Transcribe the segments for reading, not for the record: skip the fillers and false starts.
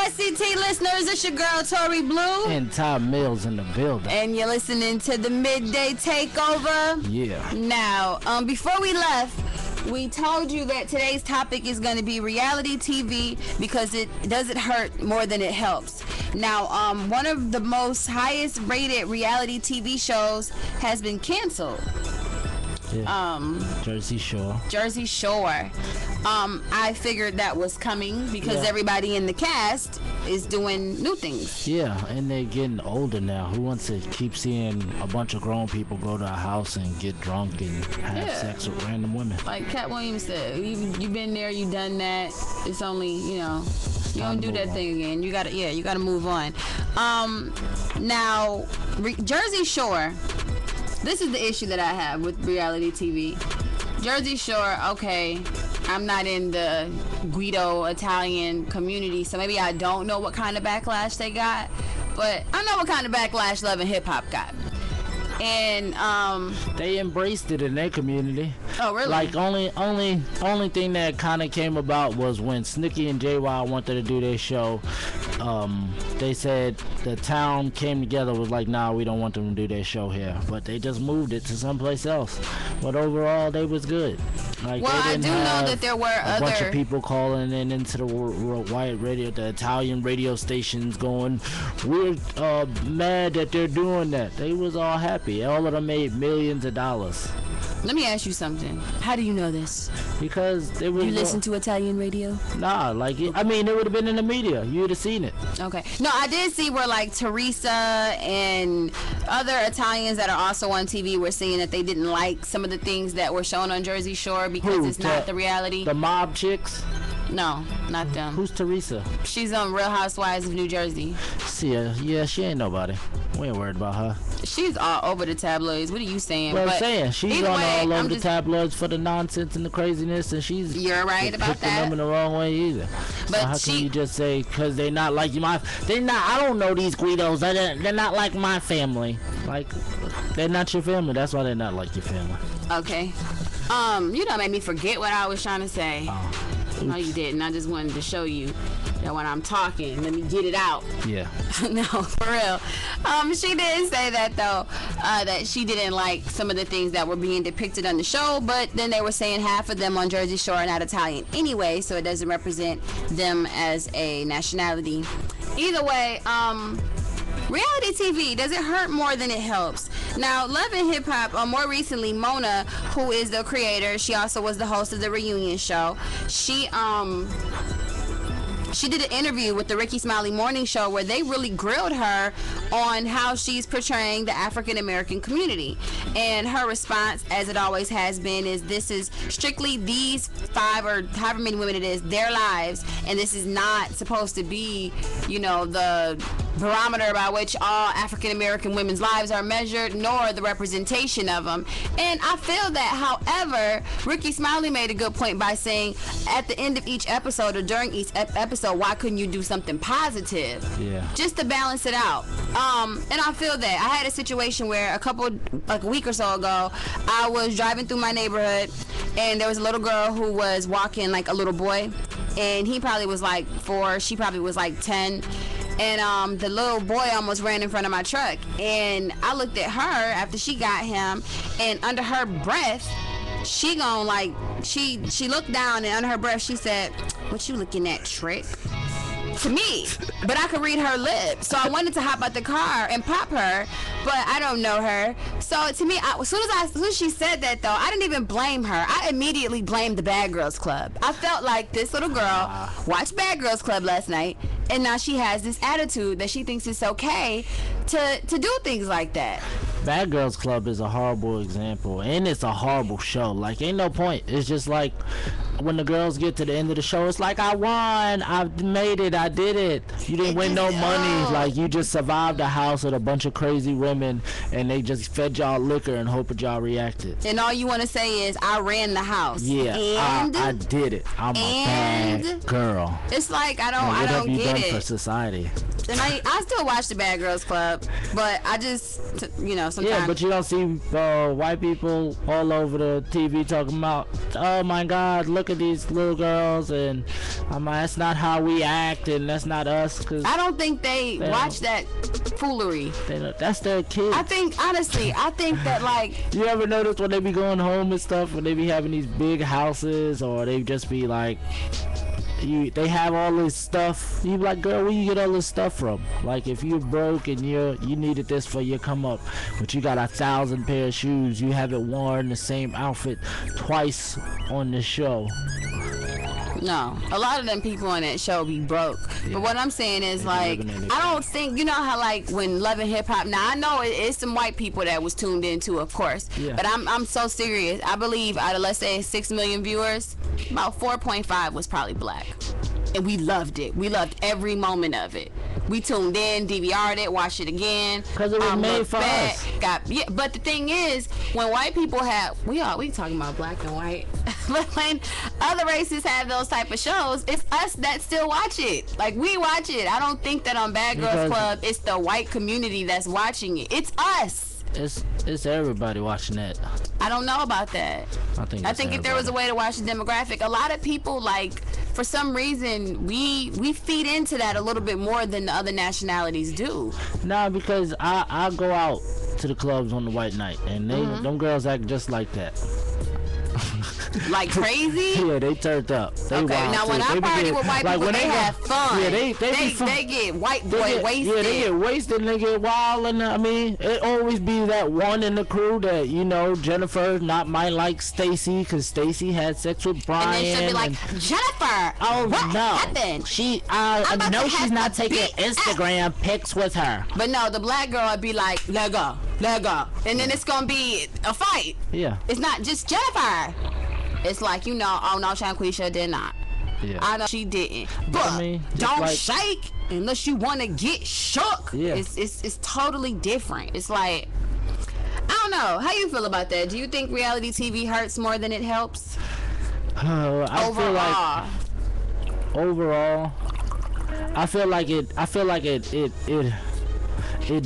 SCT listeners, it's your girl Tori Blue. And Tom Mills in the building. And you're listening to the Midday Takeover. Yeah. Now, before we left, we told you that today's topic is going to be reality TV because it doesn't hurt more than it helps. Now, one of the most highest rated reality TV shows has been canceled. Yeah. Jersey Shore. Jersey Shore. I figured that was coming because everybody in the cast is doing new things. Yeah, and they're getting older now. Who wants to keep seeing a bunch of grown people go to a house and get drunk and have sex with random women? Like Cat Williams said, you've been there, you've done that. It's only, you don't do that thing again. You gotta move on. Now, Jersey Shore. This is the issue that I have with reality TV. Jersey Shore, okay, I'm not in the Guido Italian community, so maybe I don't know what kind of backlash they got, but I know what kind of backlash Love and Hip Hop got. And they embraced it in their community. Oh, really? Like only thing that kind of came about was when Snooki and JY wanted to do their show. They said the town came together, was like, nah, we don't want them to do their show here, but they just moved it to someplace else. But overall, they was good. Like, well, I do know that there were a bunch of people calling in into the worldwide radio, the Italian radio stations, going, we're mad that they're doing that. They was all happy. All of them made millions of dollars. Let me ask you something. How do you know this? Because they were. You listen to Italian radio? Nah, like it would have been in the media. You would have seen it. Okay. No, I did see where like Teresa and other Italians that are also on TV were saying that they didn't like some of the things that were shown on Jersey Shore because it's not the reality. The mob chicks? No, not them. Who's Teresa? She's on Real Housewives of New Jersey. See, yeah, she ain't nobody. We ain't worried about her. She's all over the tabloids. What are you saying? Well, I'm saying she's on all over the tabloids for the nonsense and the craziness, and she's. You're right about that. Them in the wrong way either. But so how can you just say because they're not like my? They're not. I don't know these Guidos. They're not like my family. Like they're not your family. That's why they're not like your family. Okay. You done made me forget what I was trying to say. No, you didn't. I just wanted to show you that when I'm talking, let me get it out. Yeah. No, for real. She did say that though, that she didn't like some of the things that were being depicted on the show, but then they were saying half of them on Jersey Shore are not Italian anyway, so it doesn't represent them as a nationality. Either way, reality TV, does it hurt more than it helps? Now, Love and Hip Hop, more recently, Mona, who is the creator, she also was the host of the reunion show. She did an interview with the Ricky Smiley Morning Show where they really grilled her on how she's portraying the African American community. And her response, as it always has been, is this is strictly these 5 or however many women it is, their lives, and this is not supposed to be, the barometer by which all African American women's lives are measured, nor the representation of them. And I feel that, however, Ricky Smiley made a good point by saying at the end of each episode or during each episode, why couldn't you do something positive? Yeah. Just to balance it out. And I feel that. I had a situation where a week or so ago, I was driving through my neighborhood and there was a little girl who was walking like a little boy, and he probably was like 4, she probably was like 10. And the little boy almost ran in front of my truck, and I looked at her after she got him, and under her breath she looked down, and under her breath she said, "What you looking at, trick?" To me, but I could read her lips, so I wanted to hop out the car and pop her, but I don't know her. So to me, as soon as she said that though, I didn't even blame her. I immediately blamed the Bad Girls Club. I felt like this little girl watched Bad Girls Club last night, and now she has this attitude that she thinks it's okay to do things like that. Bad Girls Club is a horrible example, and it's a horrible show. Like, ain't no point. It's just like when the girls get to the end of the show, it's like, I won, I made it, I did it. You didn't win no money. Like, you just survived a house with a bunch of crazy women, and they just fed y'all liquor and hoped y'all reacted. And all you want to say is, I ran the house. Yeah, and I did it. I'm a bad girl. It's like, I don't what have you get done it for society? And I still watch the Bad Girls Club, but I just, sometimes. Yeah, but you don't see white people all over the TV talking about, oh my God, look at these little girls, and I'm like, that's not how we act, and that's not us. Cause I don't think they watch that foolery. That's their kids. I think, honestly, that like. You ever notice when they be going home and stuff, when they be having these big houses, or they just be like, they have all this stuff. You be like, girl, where you get all this stuff from? Like, if you're broke and you needed this for your come up, but you got 1,000 pair of shoes, you haven't worn the same outfit twice on the show. No, a lot of them people on that show be broke. Yeah. But what I'm saying is, like, I don't think, you know how, like, when Love and Hip Hop, now I know it's some white people that was tuned into, of course, but I'm so serious. I believe out of, let's say, 6 million viewers, about 4.5 was probably black. And we loved it. We loved every moment of it. We tuned in, DVR'd it, watched it again. Because it was made for us. But the thing is, when white people have, we talking about black and white. But when other races have those type of shows, it's us that still watch it. Like, we watch it. I don't think that on Bad Girls Club, it's the white community that's watching it. It's us. It's everybody watching that. I don't know about that. I think if there was a way to watch the demographic, a lot of people, like, for some reason, we feed into that a little bit more than the other nationalities do. Nah, because I go out to the clubs on the white night, and them girls act just like that. Like crazy? Yeah, they turned up. Okay, now when I party with white people, they have fun. Yeah, they get white boy wasted. Yeah, they get wasted and they get wild. And I mean, it always be that one in the crew that, Jennifer might like Stacy, because Stacy had sex with Brian. And then she'll be like, Jennifer, what happened? I know she's not taking Instagram pics with her. But no, the black girl would be like, let go. And then it's going to be a fight. Yeah. It's not just Jennifer. It's like, oh no, Shanquisha did not. Yeah. I know she didn't. But don't shake unless you want to get shook. Yeah. It's totally different. It's like, I don't know. How you feel about that? Do you think reality TV hurts more than it helps? Overall, I feel like it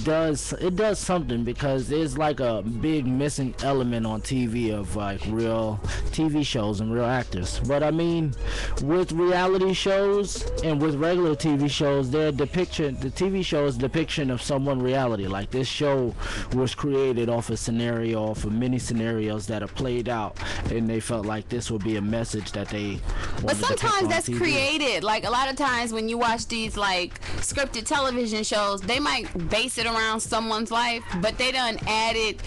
does something, because there's like a big missing element on TV of like real TV shows and real actors. But I mean, with reality shows and with regular TV shows, the TV show is a depiction of someone reality. Like, this show was created off a scenario, off of many scenarios that are played out, and they felt like this would be a message that they wanted. But sometimes that's created. Like, a lot of times when you watch these like scripted television shows, they might base it around someone's life, but they done added,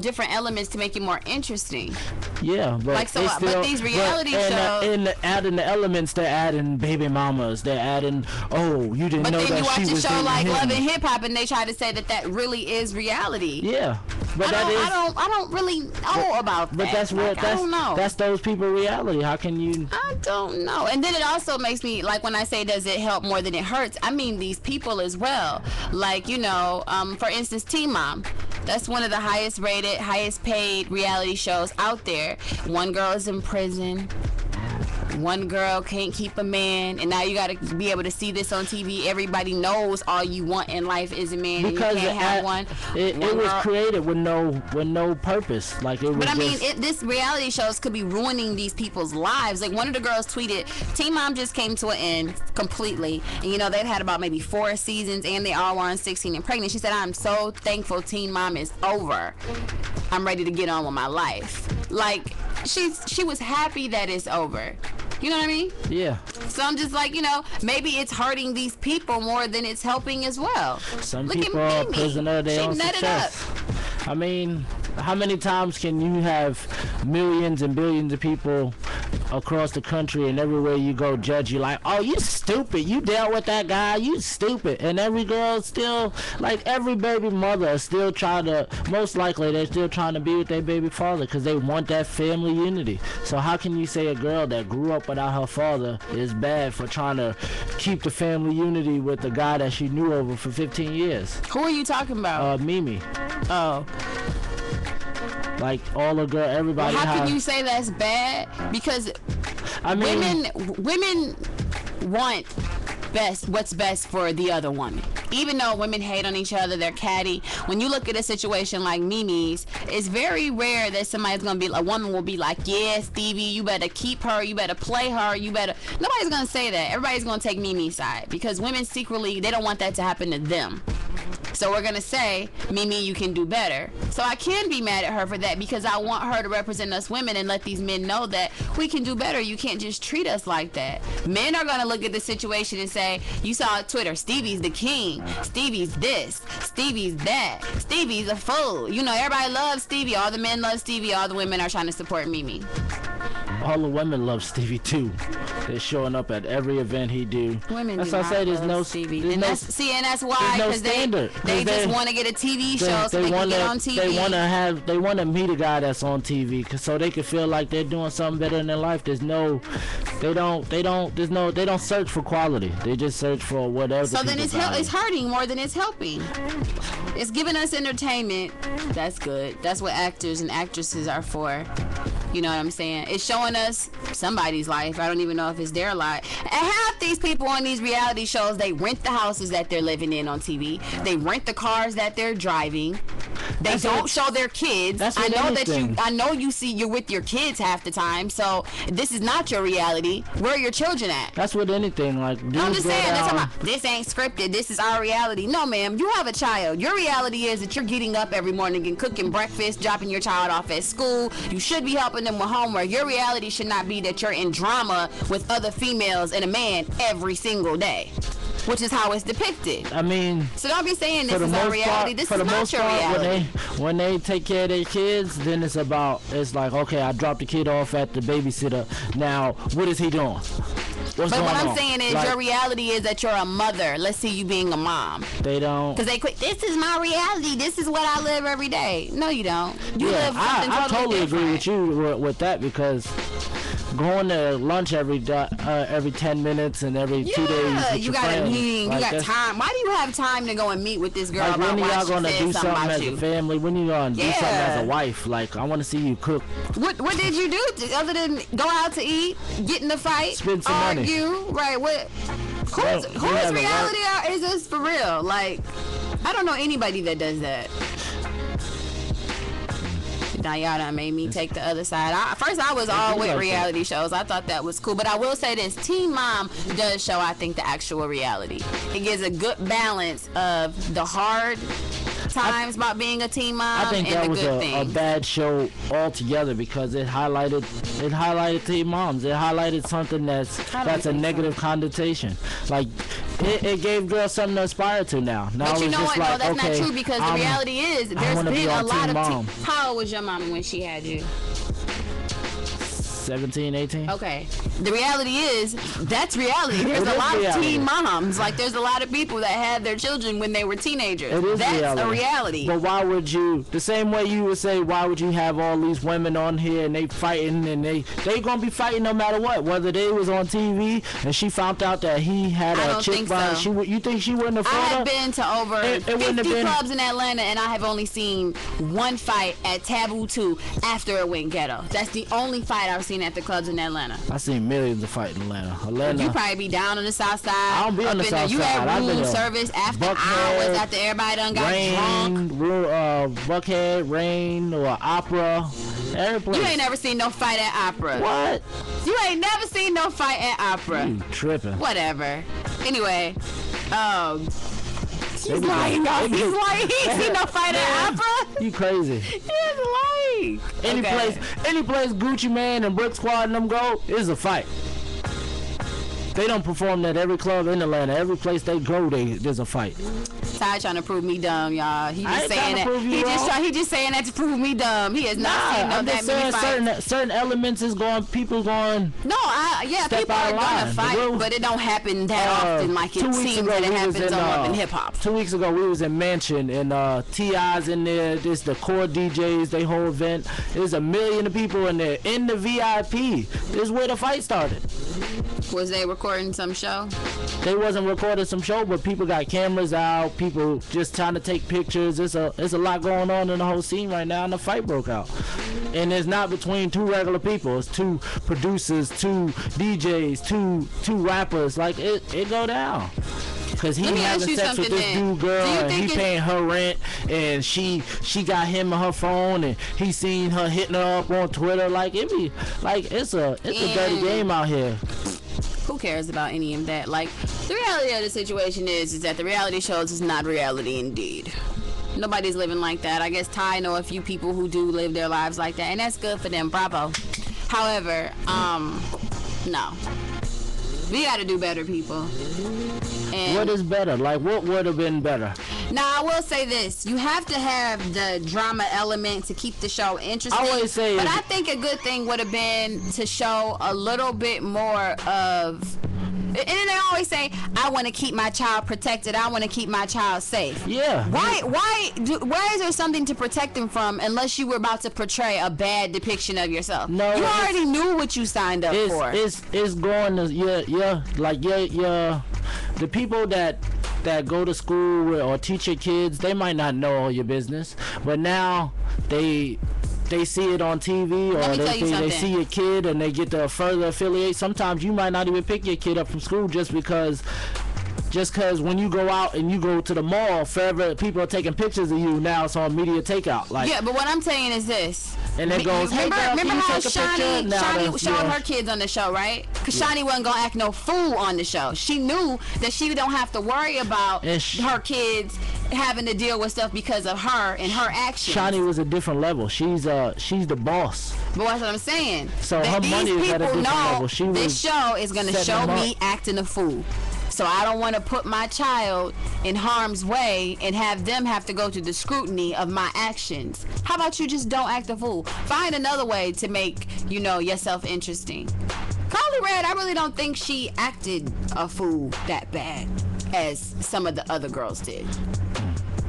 different elements to make it more interesting. Yeah, but like, so, but these reality shows, and adding the elements, they're adding baby mamas, they're adding, you didn't know that she was. But then you watch a show like Love and Hip Hop, and they try to say that really is reality. Yeah, but I don't really know about that. But that's what I don't know. That's those people reality. How can you? I don't know. And then it also makes me, like, when I say does it help more than it hurts, I mean these people as well. Like, for instance, Teen Mom. That's one of the highest rated, highest paid reality shows out there. One girl is in prison. One girl can't keep a man, and now you got to be able to see this on TV. Everybody knows all you want in life is a man, because and you can't have one. It was created with no purpose. Like, it was. But I mean, this reality shows could be ruining these people's lives. Like, one of the girls tweeted, Teen Mom just came to an end completely, and they've had about maybe 4 seasons, and they all were on 16 and pregnant. She said, I'm so thankful Teen Mom is over. I'm ready to get on with my life. Like, she was happy that it's over. You know what I mean? Yeah. So I'm just like, maybe it's hurting these people more than it's helping as well. Some people are prisoner of their own success. I mean, how many times can you have millions and billions of people across the country, and everywhere you go judge you like, oh, you stupid, you dealt with that guy, you stupid, and every girl still, like, every baby mother is still trying to, most likely they're still trying to be with their baby father because they want that family unity. So how can you say a girl that grew up without her father is bad for trying to keep the family unity with the guy that she knew over for 15 years? Who are you talking about? Mimi. Oh. Like, all the girl, everybody. Well, how can you say that's bad? Because women want what's best for the other woman. Even though women hate on each other, they're catty. When you look at a situation like Mimi's, it's very rare that a woman will be like, yeah, Stevie, you better keep her, you better play her, nobody's gonna say that. Everybody's gonna take Mimi's side because women secretly, they don't want that to happen to them. So we're gonna say, Mimi, you can do better. So I can be mad at her for that because I want her to represent us women and let these men know that we can do better. You can't just treat us like that. Men are gonna look at the situation and say, you saw on Twitter, Stevie's the king, Stevie's this, Stevie's that, Stevie's a fool. You know, everybody loves Stevie. All the men love Stevie. All the women are trying to support Mimi. All the women love Stevie too. They're showing up at every event he do. Women that's do why not I say there's love no Stevie. and that's why, because they just want to get a TV show so they can get on TV. They want to meet a guy that's on TV, so they can feel like they're doing something better in their life. They don't search for quality. They just search for whatever. So then it's hurting more than it's helping. It's giving us entertainment. That's good. That's what actors and actresses are for. You know what I'm saying? It's showing us somebody's life. I don't even know if it's their life. And half these people on these reality shows, they rent the houses that they're living in on TV. They rent the cars that they're driving. They don't show their kids. I know you're with your kids half the time. So this is not your reality. Where are your children at? That's with anything. Like, I'm just saying, this ain't scripted. This is our reality. No, ma'am. You have a child. Your reality is that you're getting up every morning and cooking breakfast, dropping your child off at school. You should be helping them with homework. Your reality should not be that you're in drama with other females and a man every single day, which is how it's depicted. I mean, so don't be saying this is our reality. This is not your reality. When they take care of their kids, then it's like, okay, I dropped the kid off at the babysitter. Now, what is he doing? But what I'm saying is, your reality is that you're a mother. Let's see you being a mom. They don't. Because they quit. This is my reality. This is what I live every day. No, you don't. You live something I totally different. agree with you with that, because going to lunch every 10 minutes and every 2 days. You got a meeting. You got time. Why do you have time to go and meet with this girl? Like, when are y'all gonna do something as a family? When you gonna do something as a wife? Like, I want to see you cook. What did you do other than go out to eat, get in the fight, spend some argue? Money. Right? What? Whose reality is this for real? Like, I don't know anybody that does that. Now y'all done made me take the other side. First I was all with reality shows. I thought that was cool. But I will say this, Teen Mom does show, I think, the actual reality. It gives a good balance of the hard times about being a teen mom. I think and that the was good a bad show altogether, because it highlighted teen moms. It highlighted something that's a negative connotation. Like, it gave girls something to aspire to now. But you know what? No, that's not true, because the reality is there's been a lot of How old was your mama when she had you? 17, 18. Okay. The reality is, that's reality. There's a lot of teen moms. Like, there's a lot of people that had their children when they were teenagers. That's a reality. But why would you, the same way you would say, why would you have all these women on here and they fighting, and they gonna be fighting no matter what, whether they was on TV and she found out that he had a chick behind, you think she wouldn't have fought? I have been to over 50 clubs in Atlanta, and I have only seen one fight at Taboo 2 after it went ghetto. That's the only fight I've seen at the clubs in Atlanta. I seen millions of fights in Atlanta. You probably be down on the south side. I don't be on the south side. You had room service after hours, after everybody done got drunk. Buckhead, Rain, or Opera. Every place. You ain't never seen no fight at Opera. What? You ain't never seen no fight at Opera. You tripping. Whatever. Anyway, he's lying, y'all. He's lying. He ain't seen no fight at Opera. You crazy. He's lying. Any place Gucci Mane and Brick Squad and them go is a fight. They don't perform at every club in Atlanta. Every place they go, there's a fight. Ty trying to prove me dumb, y'all. He just saying that. He just saying that to prove me dumb. He has not seen that many fights. Certain elements is going. People going. No, people are gonna fight, but it don't happen that often. Like it seems that it happens in hip hop. 2 weeks ago, we was in Mansion and T.I.'s in there. There's the core DJs. They whole event. There's 1 million of people in there in the VIP. This is where the fight started. Was they recording some show? They wasn't recording some show, but people got cameras out. People just trying to take pictures. It's a lot going on in the whole scene right now, and the fight broke out. And it's not between two regular people. It's two producers, two DJs, two rappers. Like it go down. Cause he having sex with this dude girl, and he paying her rent, and she got him on her phone, and he seen her hitting her up on Twitter. Like it's a dirty game out here. Who cares about any of that? Like, the reality of the situation is that the reality shows is not reality indeed. Nobody's living like that. I guess Ty know a few people who do live their lives like that, and that's good for them. Bravo. However, no. We gotta do better, people. And what is better? Like, what would have been better? Now, I will say this. You have to have the drama element to keep the show interesting. I always say, but I think a good thing would have been to show a little bit more of... And then they always say, I want to keep my child protected. I want to keep my child safe. Yeah. Why is there something to protect them from unless you were about to portray a bad depiction of yourself? No. You already knew what you signed up for. It's going to, the people that go to school or teach your kids, they might not know all your business, but now they see it on TV, or they see your kid and they get to further affiliate. Sometimes you might not even pick your kid up from school just because when you go out and you go to the mall, forever people are taking pictures of you. Now it's on media takeout. Like, yeah, but what I'm saying is this. And it goes, remember how Shawnee showed her kids on the show, right? Because Shawnee wasn't going to act no fool on the show. She knew that she don't have to worry about her kids having to deal with stuff because of her and her actions. Shawnee was a different level. She's the boss. But that's what I'm saying. So her money is at a different level. This show is going to show me acting a fool. So I don't want to put my child in harm's way and have them have to go through the scrutiny of my actions. How about you just don't act a fool? Find another way to make, yourself interesting. Carly Red, I really don't think she acted a fool that bad as some of the other girls did.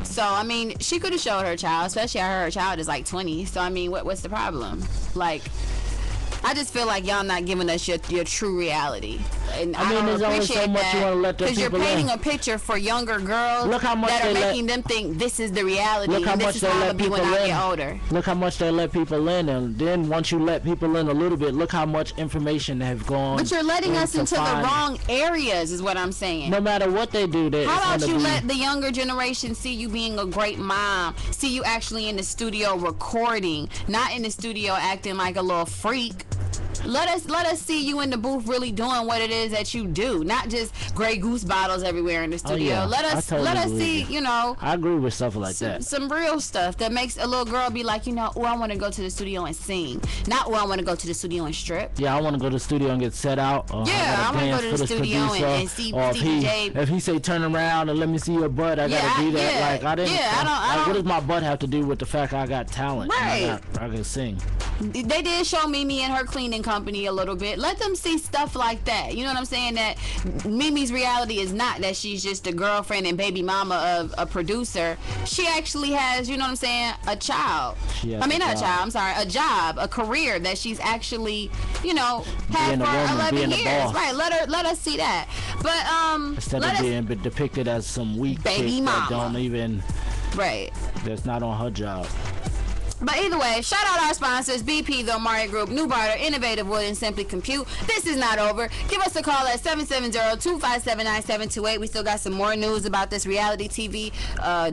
So, I mean, she could have showed her child, especially her child is like 20. So, I mean, what's the problem? Like, I just feel like y'all not giving us your true reality. And I mean, there's only so much you want to let the people in. Because you're painting a picture for younger girls that are making them think this is the reality and this is how it'll be when I get older. Look how much they let people in, and then once you let people in a little bit, look how much information have gone. But you're letting us into the wrong areas is what I'm saying. No matter what they do, how about you let the younger generation see you being a great mom, see you actually in the studio recording, not in the studio acting like a little freak. Let us see you in the booth really doing what it is that you do, not just Grey Goose bottles everywhere in the studio. Oh, yeah. Let us see, I agree with stuff like that. Some real stuff that makes a little girl be like, oh, I want to go to the studio and sing, not, oh, I want to go to the studio and strip. Yeah, I want to go to the studio and get set out. Or I want to go to the studio and see DJ. If he say turn around and let me see your butt, I gotta do that. Yeah, like I didn't. Yeah, I don't. What does my butt have to do with the fact I got talent? Right. I can sing. They did show Mimi and her cleaning company a little bit. Let them see stuff like that. You know what I'm saying? That Mimi's reality is not that she's just a girlfriend and baby mama of a producer. She actually has, you know what I'm saying, a child. A job, a career that she's actually, had for 11 years. Right. Let us see that. But instead of being depicted as some weak baby mama that don't even that's not on her job. But either way, shout out our sponsors, BP, The Omari Group, New Barter, Innovative Wood, and Simply Compute. This is not over. Give us a call at 770-257-9728. We still got some more news about this reality TV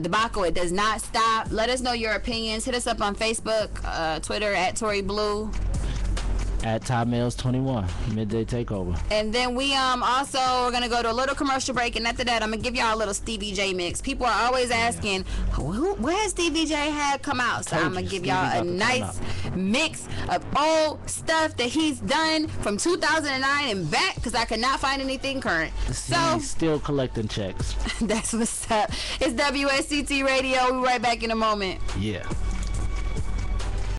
debacle. It does not stop. Let us know your opinions. Hit us up on Facebook, Twitter, at Tory Blue. At Ty Mills 21, Midday Takeover. And then we also are gonna go to a little commercial break, and after that I'm gonna give y'all a little Stevie J mix. People are always asking, where has Stevie J had come out? So I'm gonna give y'all a nice mix of old stuff that he's done from 2009 and back, because I could not find anything current. So still collecting checks. That's what's up. It's WSCT Radio. We'll be right back in a moment. Yeah.